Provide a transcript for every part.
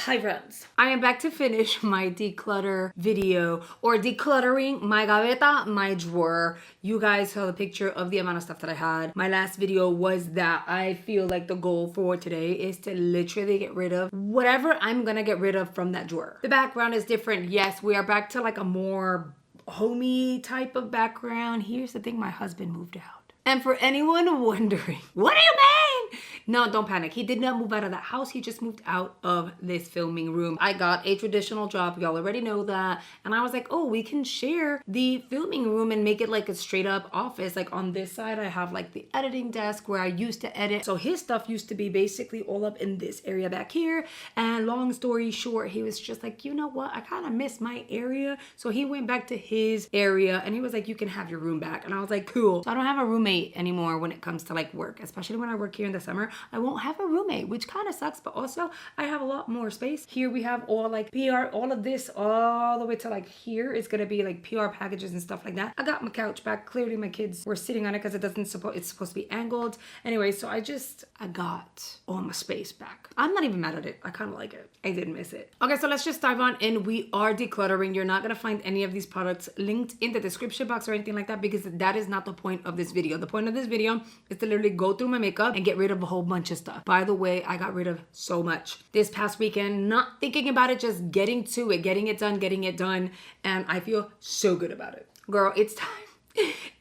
Hi friends, I am back to finish my declutter video, or decluttering my gaveta, my drawer. You guys saw the picture of the amount of stuff that I had. My last video was that I feel like the goal for today is to literally get rid of whatever I'm gonna get rid of from that drawer. The background is different. Yes, we are back to like a more homey type of background. Here's the thing, my husband moved out. And for anyone wondering, what do you mean? No, don't panic. He did not move out of that house. He just moved out of this filming room. I got a traditional job. Y'all already know that. And I was like, oh, we can share the filming room and make it like a straight up office. Like on this side, I have like the editing desk where I used to edit. So his stuff used to be basically all up in this area back here. And long story short, he was just like, you know what? I kind of miss my area. So he went back to his area and he was like, you can have your room back. And I was like, cool. So I don't have a roommate anymore when it comes to like work, especially when I work here in the summer. I won't have a roommate, which kind of sucks, but also I have a lot more space. Here we have all like PR, all of this all the way to like here is gonna be like PR packages and stuff like that. I got my couch back. Clearly my kids were sitting on it because it's supposed to be angled. Anyway, so I got all my space back. I'm not even mad at it. I kind of like it. I did miss it. Okay, so let's just dive on in. We are decluttering. You're not gonna find any of these products linked in the description box or anything like that because that is not the point of this video. The point of this video is to literally go through my makeup and get rid of a whole bunch of stuff. By the way, I got rid of so much this past weekend, not thinking about it, just getting to it, getting it done, and I feel so good about it. Girl, it's time.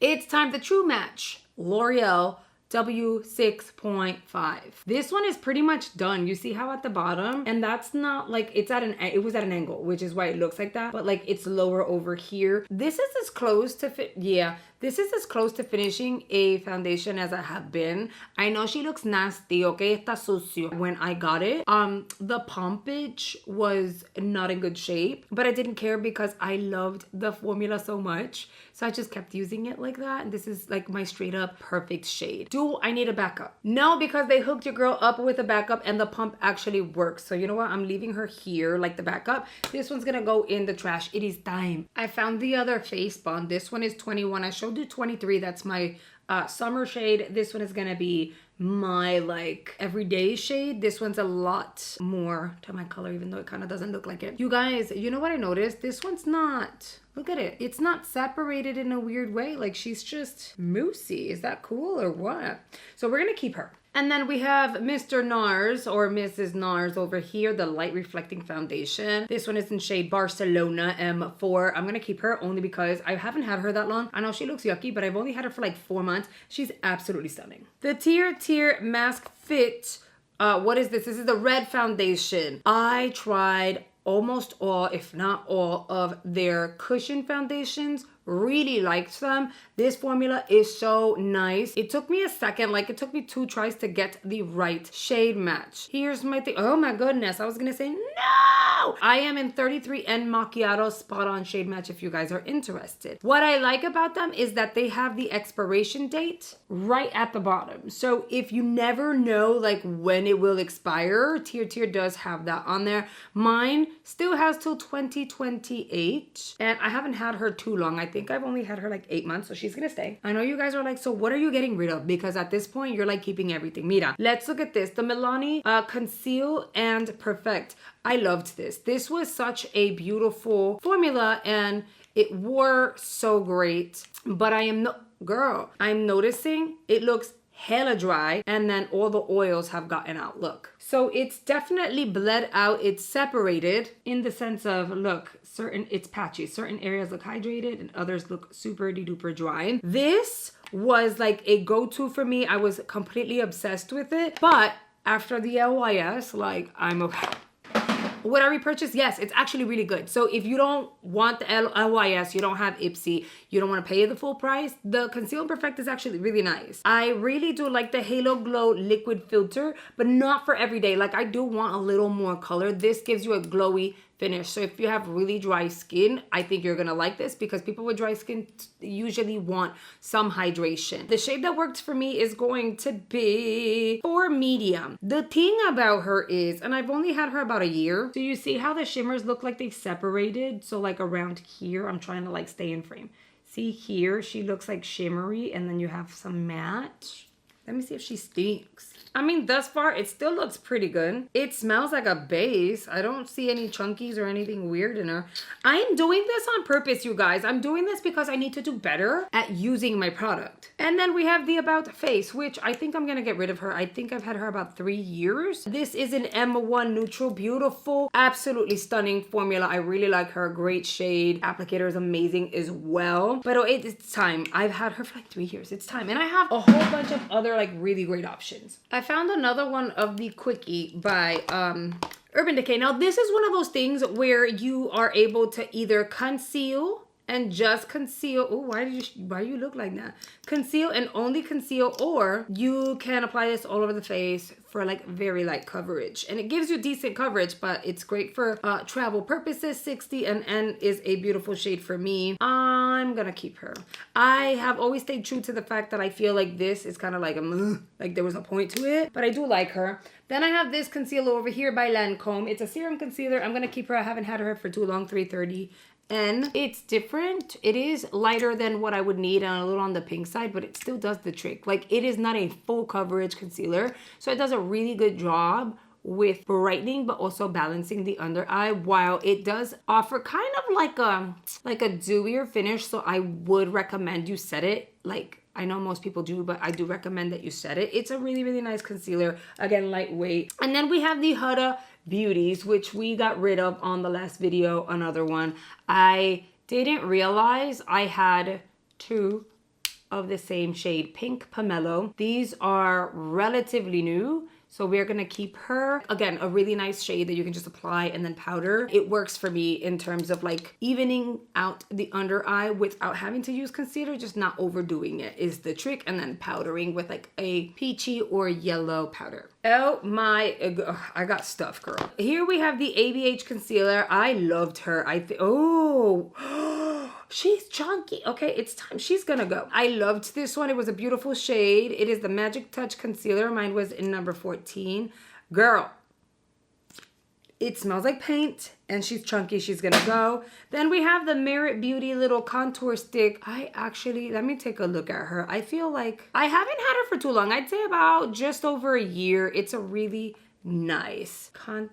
It's time. The True Match L'Oreal W6.5. This one is pretty much done. You see how at the bottom, and that's not like it was at an angle, which is why it looks like that, but like it's lower over here. This is as close to this is as close to finishing a foundation as I have been. I know she looks nasty, okay? Está sucio. When I got it, the pompage was not in good shape, but I didn't care because I loved the formula so much. So I just kept using it like that. And this is like my straight up perfect shade. Do I need a backup? No, because they hooked your girl up with a backup and the pump actually works. So you know what? I'm leaving her here like the backup. This one's gonna go in the trash. It is time. I found the other face bond. This one is 21. I showed you 23. That's my summer shade. This one is gonna be my like everyday shade. This one's a lot more to my color, even though it kind of doesn't look like it. You guys, you know what I noticed? This one's not, look at it. It's not separated in a weird way. Like she's just moosey. Is that cool or what? So we're gonna keep her. And then we have Mr. NARS or Mrs. NARS over here, the light reflecting foundation. This one is in shade Barcelona M4. I'm gonna keep her only because I haven't had her that long. I know she looks yucky, but I've only had her for like 4 months. She's absolutely stunning. The Tier Mask Fit, what is this? This is the red foundation. I tried almost all, if not all, of their cushion foundations. Really liked them. This formula is so nice. It took me a second, like it took me 2 tries to get the right shade match. Here's my thing. Oh my goodness, I was gonna say no! I am in 33N Macchiato spot on shade match if you guys are interested. What I like about them is that they have the expiration date right at the bottom. So if you never know like when it will expire, Tier does have that on there. Mine still has till 2028 and I haven't had her too long. I think I've only had her like 8 months, so she's gonna stay. I know you guys are like, so what are you getting rid of? Because at this point, you're like keeping everything. Mira, let's look at this. The Milani Conceal and Perfect. I loved this. This was such a beautiful formula and it wore so great. But I'm noticing it looks hella dry and then all the oils have gotten out. Look. So it's definitely bled out. It's separated in the sense of, look, it's patchy. Certain areas look hydrated and others look super duper dry. This was like a go-to for me. I was completely obsessed with it. But after the LYS, like I'm okay. Would I repurchase? Yes, it's actually really good. So if you don't want the LYS, you don't have Ipsy, you don't want to pay the full price, the Conceal and Perfect is actually really nice. I really do like the Halo Glow liquid filter, but not for every day. Like I do want a little more color. This gives you a glowy finish. So if you have really dry skin, I think you're gonna like this because people with dry skin usually want some hydration. The shade that worked for me is going to be for medium. The thing about her is, and I've only had her about a year, so you see how the shimmers look like they separated? So like around here, I'm trying to like stay in frame. See here, she looks like shimmery and then you have some matte. Let me see if she stinks. I mean, thus far, it still looks pretty good. It smells like a base. I don't see any chunkies or anything weird in her. I am doing this on purpose, you guys. I'm doing this because I need to do better at using my product. And then we have the About Face, which I think I'm going to get rid of her. I think I've had her about 3 years. This is an M1 Neutral. Beautiful, absolutely stunning formula. I really like her. Great shade. Applicator is amazing as well. But it's time. I've had her for like 3 years. It's time. And I have a whole bunch of other like really great options. I found another one of the Quickie by Urban Decay. Now this is one of those things where you are able to either conceal and just conceal. Oh, why you look like that? Conceal and only conceal, or you can apply this all over the face for like very light coverage. And it gives you decent coverage, but it's great for travel purposes. 60 and N is a beautiful shade for me. I'm gonna keep her. I have always stayed true to the fact that I feel like this is kind of like like there was a point to it, but I do like her. Then I have this concealer over here by Lancome. It's a serum concealer. I'm gonna keep her. I haven't had her for too long, 330. And it's different. It is lighter than what I would need and a little on the pink side, but it still does the trick. Like, it is not a full coverage concealer, so it does a really good job with brightening but also balancing the under eye, while it does offer kind of like a dewier finish. So I would recommend you set it. Like, I know most people do, but I do recommend that you set it. It's a really, really nice concealer. Again, lightweight. And then we have the Huda Beauties, which we got rid of on the last video, another one. I didn't realize I had 2 of the same shade, Pink Pomelo. These are relatively new, so we're gonna keep her. Again, a really nice shade that you can just apply and then powder. It works for me in terms of like evening out the under eye without having to use concealer, just not overdoing it is the trick, and then powdering with like a peachy or yellow powder. Oh my, I got stuff, girl. Here we have the ABH concealer. I loved her. She's chunky. Okay, it's time. She's gonna go. I loved this one. It was a beautiful shade. It is the Magic Touch Concealer. Mine was in number 14. Girl, it smells like paint, and she's chunky. She's gonna go. Then we have the Merit Beauty little contour stick. Let me take a look at her. I feel like I haven't had her for too long. I'd say about just over a year. It's a really nice.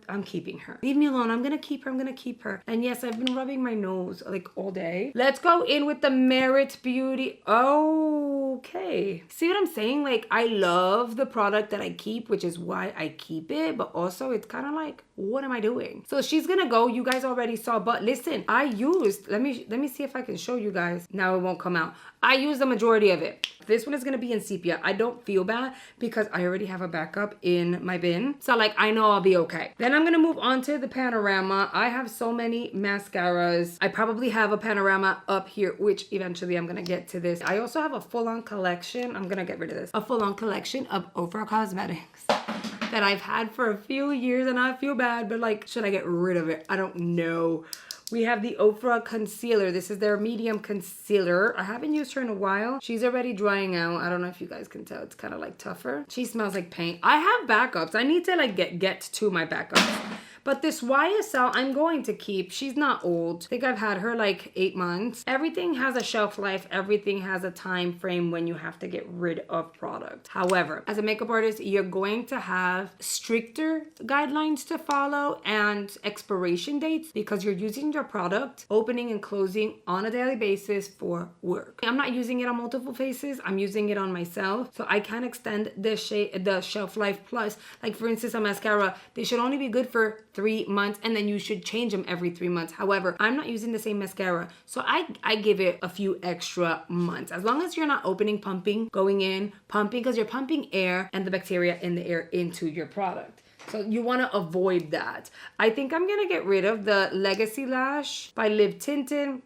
I'm keeping her. Leave me alone. I'm gonna keep her. I'm gonna keep her. And yes, I've been rubbing my nose like all day. Let's go in with the Merit Beauty. Okay. See what I'm saying? Like, I love the product that I keep, which is why I keep it, but also it's kind of like, what am I doing? So she's gonna go. You guys already saw, but listen, I used, let me see if I can show you guys. Now it won't come out. I used the majority of it. This one is gonna be in sepia. I don't feel bad because I already have a backup in my bin. So like, I know I'll be okay. Then I'm gonna move on to the Panorama. I have so many mascaras. I probably have a Panorama up here, which eventually I'm gonna get to this. I also have a full-on collection. I'm gonna get rid of this. A full-on collection of Ofra Cosmetics that I've had for a few years, and I feel bad, but like, should I get rid of it? I don't know. We have the Ofra concealer. This is their medium concealer. I haven't used her in a while. She's already drying out. I don't know if you guys can tell. It's kind of like tougher. She smells like paint. I have backups. I need to like get to my backups. But this YSL I'm going to keep. She's not old. I think I've had her like 8 months. Everything has a shelf life. Everything has a time frame when you have to get rid of product. However, as a makeup artist, you're going to have stricter guidelines to follow and expiration dates because you're using your product opening and closing on a daily basis for work. I'm not using it on multiple faces. I'm using it on myself. So I can extend the shelf life plus. Like for instance, a mascara, they should only be good for 3 months, and then you should change them every 3 months. However, I'm not using the same mascara, so I give it a few extra months. As long as you're not opening, pumping, going in, pumping, because you're pumping air and the bacteria in the air into your product. So you want to avoid that. I think I'm going to get rid of the Legacy Lash by Live Tinted.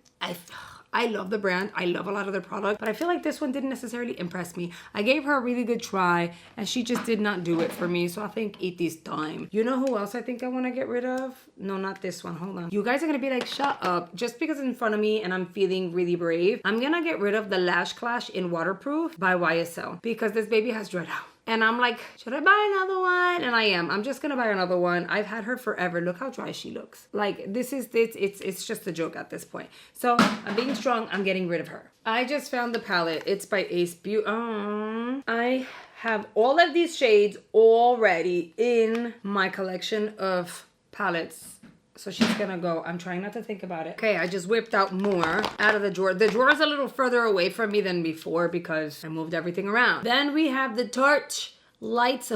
I love the brand. I love a lot of their product, but I feel like this one didn't necessarily impress me. I gave her a really good try and she just did not do it for me. So I think it is time. You know who else I think I want to get rid of? No, not this one. Hold on. You guys are going to be like, shut up. Just because it's in front of me and I'm feeling really brave. I'm going to get rid of the Lash Clash in Waterproof by YSL because this baby has dried out. And I'm like, should I buy another one? And I am. I'm just gonna buy another one. I've had her forever. Look how dry she looks. Like it's just a joke at this point. So I'm being strong. I'm getting rid of her. I just found the palette. It's by Ace Beauty. I have all of these shades already in my collection of palettes. So she's gonna go. I'm trying not to think about it. Okay, I just whipped out more out of the drawer. The drawer is a little further away from me than before because I moved everything around. Then we have the Tarte Lights.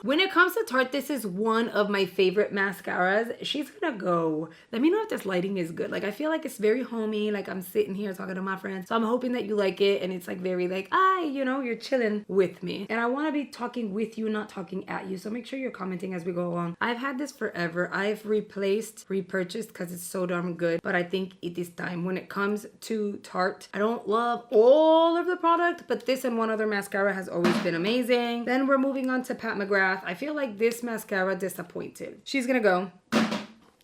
When it comes to Tarte, this is one of my favorite mascaras. She's gonna go. Let me know if this lighting is good. Like, I feel like it's very homey. Like, I'm sitting here talking to my friends. So I'm hoping that you like it. And it's like very like, you know, you're chilling with me. And I want to be talking with you, not talking at you. So make sure you're commenting as we go along. I've had this forever. I've repurchased because it's so darn good. But I think it is time. When it comes to Tarte, I don't love all of the product, but this and one other mascara has always been amazing. Then we're moving on to Pat McGrath. I feel like this mascara disappointed. She's gonna go.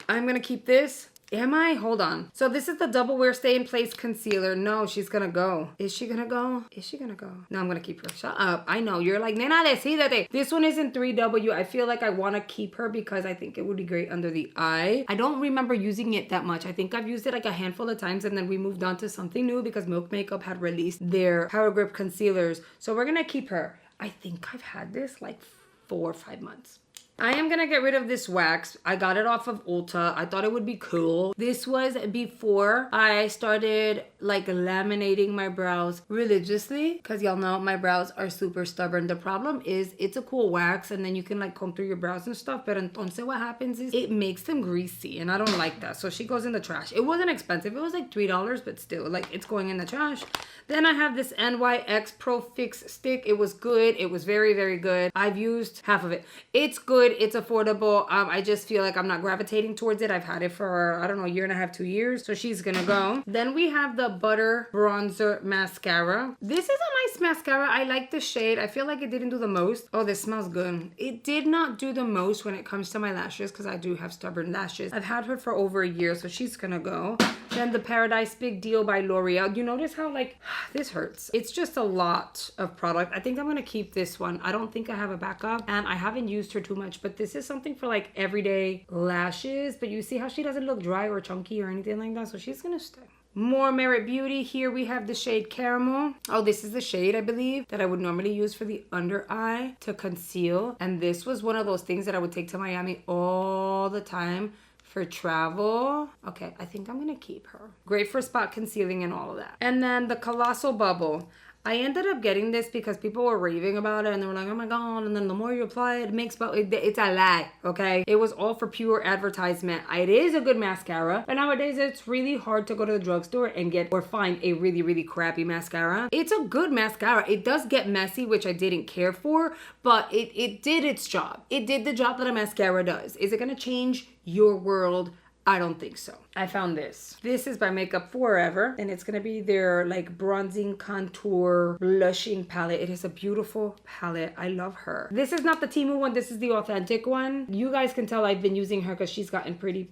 I'm gonna keep this. Am I? Hold on. So this is the Double Wear Stay in Place Concealer. No, she's gonna go. Is she gonna go? Is she gonna go? No, I'm gonna keep her. Shut up. I know. You're like, nena, decídete. This one is in 3W. I feel like I want to keep her because I think it would be great under the eye. I don't remember using it that much. I think I've used it like a handful of times and then we moved on to something new because Milk Makeup had released their Power Grip concealers. So we're gonna keep her. I think I've had this like 4 or 5 months. I am gonna get rid of this wax. I got it off of Ulta. I thought it would be cool. This was before I started like laminating my brows religiously because y'all know my brows are super stubborn. The problem is it's a cool wax and then you can like comb through your brows and stuff. But entonces what happens is it makes them greasy and I don't like that. So she goes in the trash. It wasn't expensive. It was like $3, but still like it's going in the trash. Then I have this NYX Pro Fix stick. It was good. It was very, very good. I've used half of it. It's good. It's affordable. I just feel like I'm not gravitating towards it. I've had it for, I don't know, a year and a half, 2 years. So she's gonna go. Then we have the Butter Bronzer Mascara. This is a nice mascara. I like the shade. I feel like it didn't do the most. Oh, this smells good. It did not do the most when it comes to my lashes because I do have stubborn lashes. I've had her for over a year, so she's gonna go. Then the Paradise Big Deal by L'Oreal. You notice how like, this hurts. It's just a lot of product. I think I'm gonna keep this one. I don't think I have a backup and I haven't used her too much, but this is something for like everyday lashes. But you see how she doesn't look dry or chunky or anything like that, so she's gonna stay. More Merit Beauty. Here we have the shade Caramel. Oh, this is the shade, I believe, that I would normally use for the under eye to conceal. And this was one of those things that I would take to Miami all the time for travel. Okay, I think I'm gonna keep her. Great for spot concealing and all of that. And then the Colossal Bubble. I ended up getting this because people were raving about it and they were like, oh my god, and then the more you apply it, it makes it's a lie, okay? It was all for pure advertisement. It is a good mascara, but nowadays it's really hard to go to the drugstore and get or find a really, really crappy mascara. It's a good mascara. It does get messy, which I didn't care for, but it did its job. It did the job that a mascara does. Is it gonna change your world? I don't think so. I found this. This is by Makeup Forever, and it's gonna be their like bronzing contour blushing palette. It is a beautiful palette. I love her. This is not the Temu one. This is the authentic one. You guys can tell I've been using her because she's gotten pretty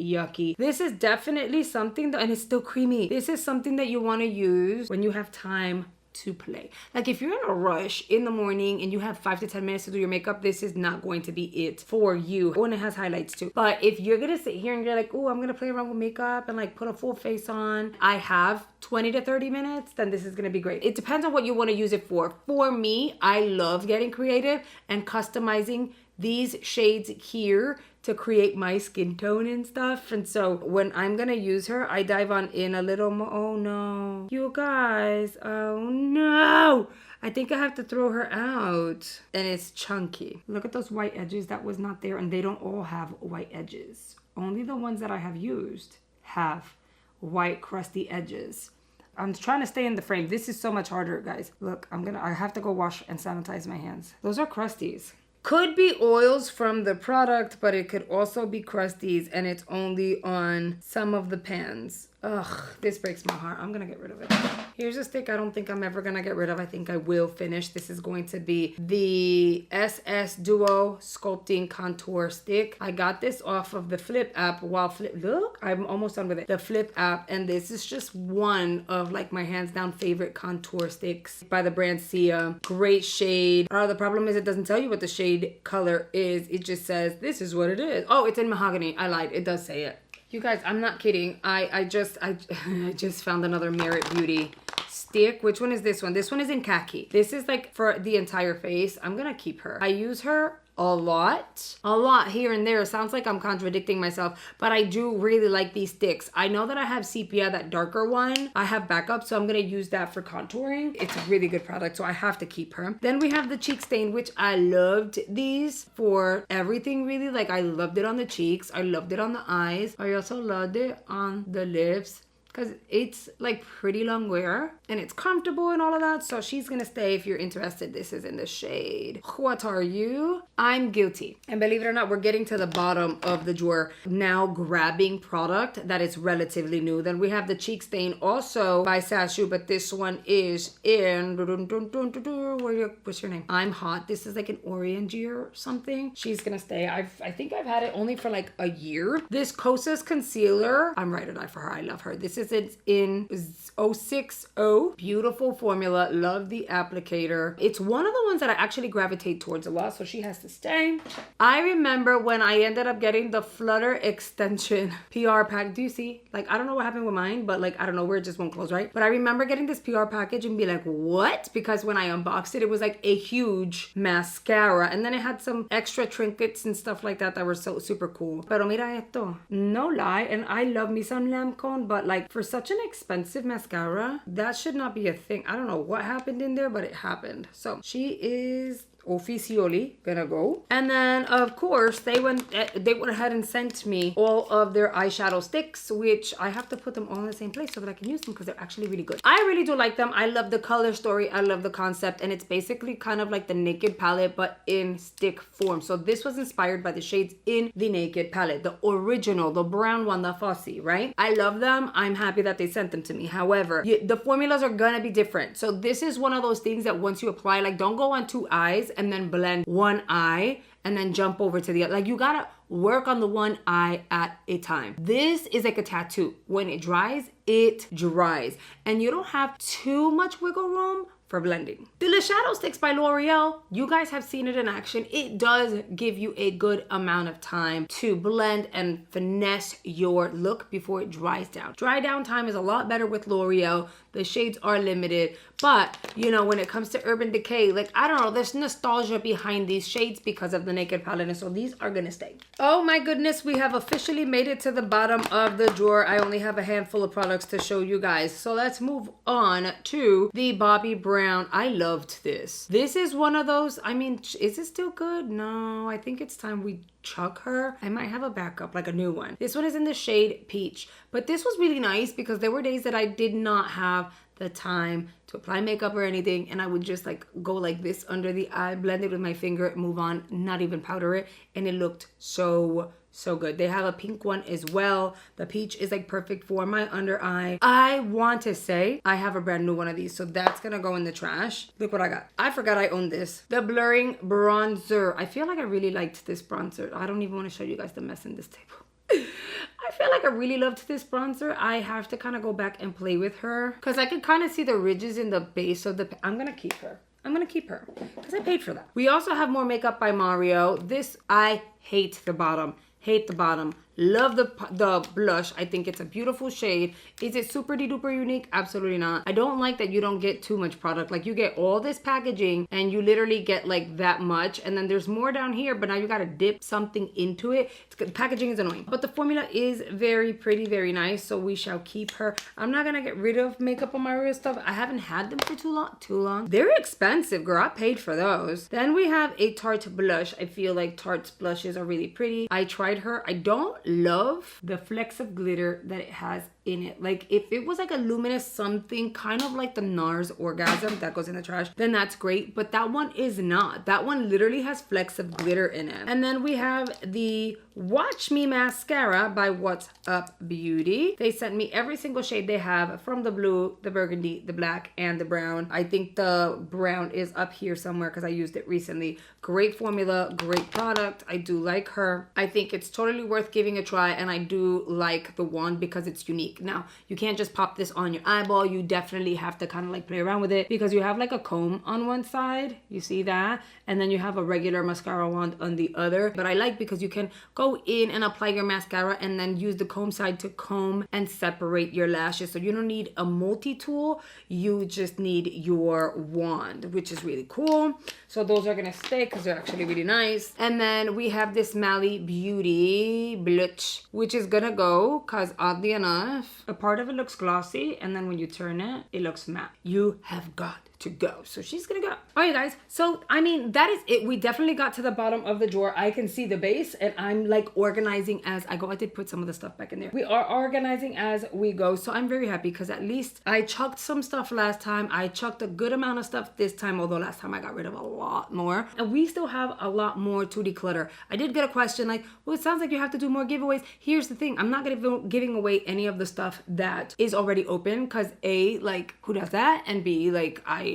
yucky. This is definitely something that, and it's still creamy. This is something that you want to use when you have time to play. Like if you're in a rush in the morning and you have 5 to 10 minutes to do your makeup, this is not going to be it for you. Oh, and it has highlights too. But if you're gonna sit here and you're like, oh, I'm gonna play around with makeup and like put a full face on, I have 20 to 30 minutes, then this is gonna be great. It depends on what you want to use it for. For me, I love getting creative and customizing these shades here to create my skin tone and stuff. And so when I'm gonna use her, I dive on in a little more. Oh no, you guys, oh no. I think I have to throw her out. And it's chunky. Look at those white edges. That was not there, and they don't all have white edges. Only the ones that I have used have white crusty edges. I'm trying to stay in the frame. This is so much harder, guys. Look, I have to go wash and sanitize my hands. Those are crusties. Could be oils from the product, but it could also be crusties, and it's only on some of the pans. Ugh, this breaks my heart. I'm gonna get rid of it. Here's a stick I don't think I'm ever gonna get rid of. I think I will finish. This is going to be the SS Duo Sculpting Contour Stick. I got this off of the Flip app look, I'm almost done with it. The Flip app, and this is just one of like my hands down favorite contour sticks by the brand Sia. Great shade. The problem is it doesn't tell you what the shade color is. It just says, this is what it is. Oh, it's in mahogany. I lied. It does say it. You guys, I'm not kidding. I just found another Merit Beauty stick. Which one is this one? This one is in khaki. This is like for the entire face. I'm gonna keep her. I use her a lot here and there. It sounds like I'm contradicting myself, but I do really like these sticks. I know that I have sepia, that darker one. I have backup, so I'm gonna use that for contouring. It's a really good product, so I have to keep her. Then we have the cheek stain, which I loved these for everything really. Like I loved it on the cheeks. I loved it on the eyes. I also loved it on the lips, because it's like pretty long wear and it's comfortable and all of that. So she's gonna stay if you're interested. This is in the shade What Are You? I'm Guilty. And believe it or not, we're getting to the bottom of the drawer now, grabbing product that is relatively new. Then we have the cheek stain, also by Sashu, but this one is in what's your name? I'm Hot. This is like an orangey or something. She's gonna stay. I think I've had it only for like a year. This Kosas concealer, I'm right or die for her. I love her. This is in 060. Beautiful formula. Love the applicator. It's one of the ones that I actually gravitate towards a lot, so she has to stay. I remember when I ended up getting the Flutter extension PR pack. Do you see? Like, I don't know what happened with mine, but like, I don't know where it just won't close, right? But I remember getting this PR package and be like, what? Because when I unboxed it, it was like a huge mascara. And then it had some extra trinkets and stuff like that that were so super cool. Pero mira esto. No lie. And I love me some Lancome, but like for such an expensive mascara, that should not be a thing. I don't know what happened in there, but it happened. So she is officially gonna go. And then of course they went ahead and sent me all of their eyeshadow sticks, which I have to put them all in the same place so that I can use them, because they're actually really good. I really do like them. I love the color story. I love the concept, and it's basically kind of like the Naked palette but in stick form. So this was inspired by the shades in the Naked palette, the original, the brown one, the fussy, right? I love them. I'm happy that they sent them to me. However, the formulas are gonna be different. So this is one of those things that once you apply, like, don't go on 2 eyes and then blend one eye and then jump over to the other. Like, you gotta work on the one eye at a time. This is like a tattoo. When it dries, it dries. And you don't have too much wiggle room for blending. The Le Shadow Sticks by L'Oreal, you guys have seen it in action. It does give you a good amount of time to blend and finesse your look before it dries down. Dry down time is a lot better with L'Oreal. The shades are limited, but you know, when it comes to Urban Decay, like, I don't know, there's nostalgia behind these shades because of the Naked palette, and so these are gonna stay. Oh my goodness, we have officially made it to the bottom of the drawer. I only have a handful of products to show you guys, so let's move on to the Bobbi Brown. I loved this. This is one of those, I mean, is it still good? No, I think it's time we chuck her. I might have a backup, like a new one. This one is in the shade Peach, but this was really nice because there were days that I did not have the time to apply makeup or anything, and I would just like go like this under the eye, blend it with my finger, move on, not even powder it, and it looked so good. They have a pink one as well. The peach is like perfect for my under eye. I want to say I have a brand new one of these, so that's gonna go in the trash. Look what I got. I forgot I owned this. The Blurring Bronzer. I feel like I really liked this bronzer. I don't even want to show you guys the mess in this table. I feel like I really loved this bronzer. I have to kind of go back and play with her because I can kind of see the ridges in the base of the... I'm gonna keep her. I'm gonna keep her because I paid for that. We also have more makeup by Mario. This, I hate the bottom. Hate the bottom. Love the blush. I think it's a beautiful shade. Is it super duper unique? Absolutely not. I don't like that you don't get too much product. Like, you get all this packaging and you literally get like that much, and then there's more down here, but now you gotta dip something into it. The packaging is annoying, but the formula is very pretty, very nice, so we shall keep her. I'm not gonna get rid of makeup on my real stuff. I haven't had them for too long. They're expensive, girl. I paid for those. Then we have a Tarte blush. I feel like Tarte's blushes are really pretty. I tried her. I don't love the flecks of glitter that it has in it. Like, if it was like a luminous something, kind of like the NARS Orgasm, that goes in the trash, then that's great, but that one is not. That one literally has flecks of glitter in it. And then we have the Watch Me mascara by What's Up Beauty. They sent me every single shade they have, from the blue, the burgundy, the black, and the brown. I think the brown is up here somewhere because I used it recently. Great formula, great product. I do like her. I think it's totally worth giving a try, and I do like the wand because it's unique. Now, you can't just pop this on your eyeball. You definitely have to kind of like play around with it because you have like a comb on one side. You see that? And then you have a regular mascara wand on the other. But I like because you can go go in and apply your mascara and then use the comb side to comb and separate your lashes. So you don't need a multi-tool, you just need your wand, which is really cool. So those are gonna stay because they're actually really nice. And then we have this Mally Beauty Blush, which is gonna go because oddly enough, a part of it looks glossy and then when you turn it, it looks matte. You have got to go. So she's gonna go. All right, guys. So, I mean, that is it. We definitely got to the bottom of the drawer. I can see the base and I'm like organizing as I go. I did put some of the stuff back in there. We are organizing as we go. So I'm very happy because at least I chucked some stuff last time. I chucked a good amount of stuff this time, although last time I got rid of a lot more. And we still have a lot more to declutter. I did get a question like, well, it sounds like you have to do more giveaways. Here's the thing. I'm not gonna be giving away any of the stuff that is already open because A, like, who does that? And B, like, I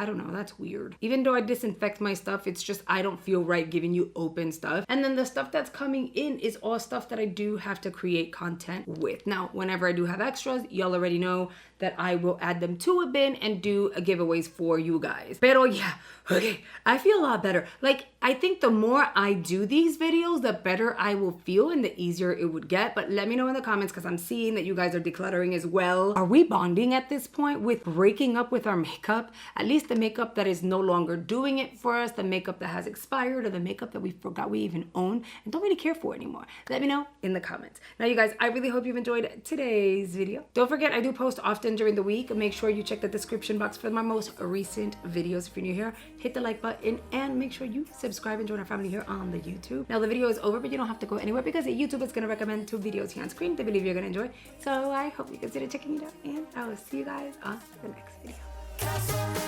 don't know, that's weird. Even though I disinfect my stuff, it's just I don't feel right giving you open stuff. And then the stuff that's coming in is all stuff that I do have to create content with. Now, whenever I do have extras, y'all already know that I will add them to a bin and do a giveaways for you guys. Pero yeah, okay, I feel a lot better. Like, I think the more I do these videos, the better I will feel and the easier it would get. But let me know in the comments because I'm seeing that you guys are decluttering as well. Are we bonding at this point with breaking up with our makeup? At least the makeup that is no longer doing it for us, the makeup that has expired, or the makeup that we forgot we even own and don't really care for anymore. Let me know in the comments. Now, you guys, I really hope you've enjoyed today's video. Don't forget, I do post often during the week. Make sure you check the description box for my most recent videos. If you're new here, hit the like button and make sure you subscribe and join our family here on the YouTube. Now the video is over, but you don't have to go anywhere because YouTube is going to recommend 2 videos here on screen they believe you're going to enjoy. So I hope you consider checking it out and I will see you guys on the next video.